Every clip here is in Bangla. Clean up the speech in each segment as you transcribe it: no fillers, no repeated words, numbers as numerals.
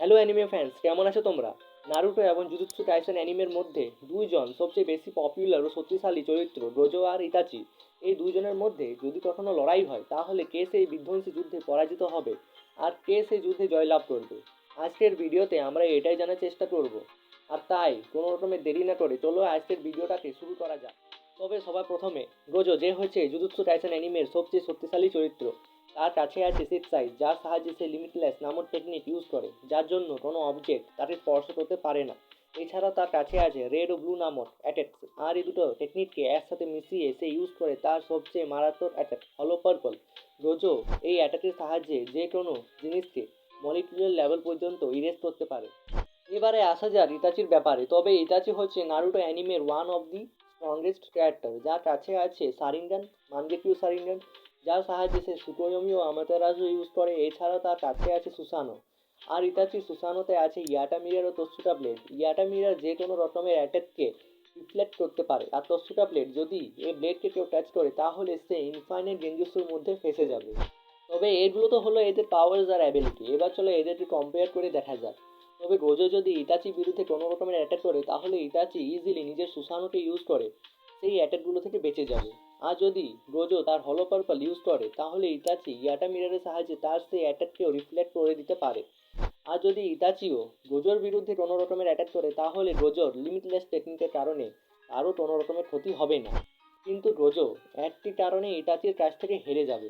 হ্যালো অ্যানিমে ফ্যান্স, কেমন আছো তোমরা? নারুটো এবং জুজুৎসু কাইসেন অ্যানিমের মধ্যে দুইজন সবচেয়ে বেশি পপুলার ও শক্তিশালী চরিত্র গোজো আর ইতাচি। এই দুইজনের মধ্যে যদি কখনো লড়াই হয় তাহলে কে সেই বিধ্বংসী যুদ্ধে পরাজিত হবে আর কে সেই যুদ্ধে জয়লাভ করবে? আজকের ভিডিওতে আমরা এটাই জানার চেষ্টা করব। আর তাই কোনো রকমের দেরি না করে চলো আজকের ভিডিওটাকে শুরু করা যাক। তবে সবার প্রথমে গোজো, যে হচ্ছে জুজুৎসু কাইসেন অ্যানিমের সবচেয়ে শক্তিশালী চরিত্র, তার কাছে আছে সিক্স সাইজ, যার সাহায্যে সে লিমিটলেস নামক টেকনিক ইউজ করে, যার জন্য কোনো অবজেক্ট তাকে স্পর্শ করতে পারে না। এছাড়াও তার কাছে আছে রেড ও ব্লু নামক অ্যাটাক্স, আর এই দুটো টেকনিককে একসাথে মিশিয়ে সে ইউজ করে তার সবচেয়ে মারাত্মক অ্যাটাক হলো পার্পল। রোজো এই অ্যাটাকের সাহায্যে যে কোনো জিনিসকে মলিকুলার লেভেল পর্যন্ত ইরেজ করতে পারে। এবারে আসা যাক ইতাচির ব্যাপারে। তবে ইতাচি হচ্ছে নারুটো অ্যানিমের one of the strongest character, যার কাছে আছে সারিঙ্গান, মানগেকিউ সারিঙ্গান, যার সাহায্যে সে সুটোয়মি ও আমাতেরাজু ইউজ করে। এছাড়াও তার কাছে আছে সুসানো। আর ইতাচি সুসানোতে আছে ইয়াটা মিরার ও তৎসুকা ব্লেড। ইয়াটা মিরার যে কোনো রকমের অ্যাটাককে রিফ্লেক্ট করতে পারে, আর তৎসুকা ব্লেড যদি এই ব্লেডকে কেউ টাচ করে তাহলে সে ইনফাইনাইট ডেঞ্জুসুর মধ্যে ফেসে যাবে। তবে এগুলো তো হলো এদের পাওয়ার্স আর অ্যাবিলিটি, এবার চলো এদেরকে কম্পেয়ার করে দেখা যাক। তবে গোজো যদি ইতাচির বিরুদ্ধে কোনো রকমের অ্যাটাক করে তাহলে ইতাচি ইজিলি নিজের সুসানোকে ইউজ করে সেই অ্যাটাকগুলো থেকে বেঁচে যাবে। আর যদি গোজো তার হলো পার্পল ইউজ করে তাহলে ইতাচি ইয়াটা মিরারের সাহায্যে তার সেই অ্যাটাককেও রিফ্লেক্ট করে দিতে পারে। আর যদি ইতাচিও গোজোর বিরুদ্ধে কোনো রকমের অ্যাটাক করে তাহলে গোজোর লিমিটলেস টেকনিকের কারণে আরও কোনো রকমের ক্ষতি হবে না। কিন্তু গোজো একটি কারণে ইতাচির কাছ থেকে হেরে যাবে,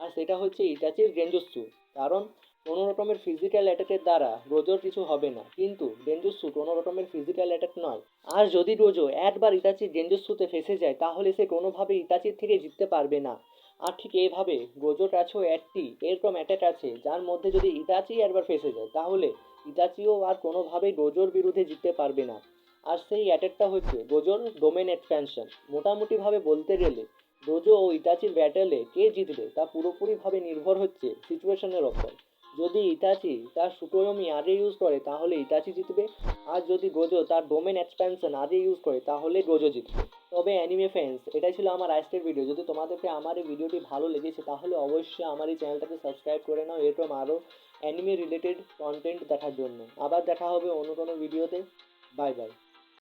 আর সেটা হচ্ছে ইতাচির গেঞ্জুৎসু। কারণ কোনো রকমের ফিজিক্যাল অ্যাটাকের দ্বারা গোজোর কিছু হবে না, কিন্তু গেঞ্জুৎসু কোনো রকমের ফিজিক্যাল অ্যাটাক নয়। আর যদি গোজো একবার ইতাচির গেঞ্জুৎসুতে ফেসে যায় তাহলে সে কোনোভাবে ইতাচির থেকে জিততে পারবে না। আর ঠিক এইভাবে গোজোর কাছেও একটি এরকম অ্যাটাক আছে যার মধ্যে যদি ইতাচি একবার ফেসে যায় তাহলে ইতাচিও আর কোনোভাবেই গোজোর বিরুদ্ধে জিততে পারবে না। আর সেই অ্যাটাকটা হচ্ছে গোজোর ডোমেন এক্সপ্যানশন। মোটামুটিভাবে বলতে গেলে গোজো ও ইতাচির ব্যাটেলে কে জিতবে তা পুরোপুরিভাবে নির্ভর হচ্ছে সিচুয়েশনের ওপর। যদি ইতাচি তার সুটোয়মি আগে ইউজ করে তাহলে ইতাচি জিতবে, আর যদি গোজো তার ডোমেন এক্সপ্যানশন আগে ইউজ করে তাহলে গোজো জিতবে। তবে অ্যানিমে ফ্যান্স, এটাই ছিল আমার আজকের ভিডিও। যদি তোমাদেরকে আমার এই ভিডিওটি ভালো লেগেছে তাহলে অবশ্যই আমার এই চ্যানেলটাকে সাবস্ক্রাইব করে নাও এরকম আরও অ্যানিমে রিলেটেড কন্টেন্ট দেখার জন্য। আবার দেখা হবে অন্য কোনো ভিডিওতে। Bye bye.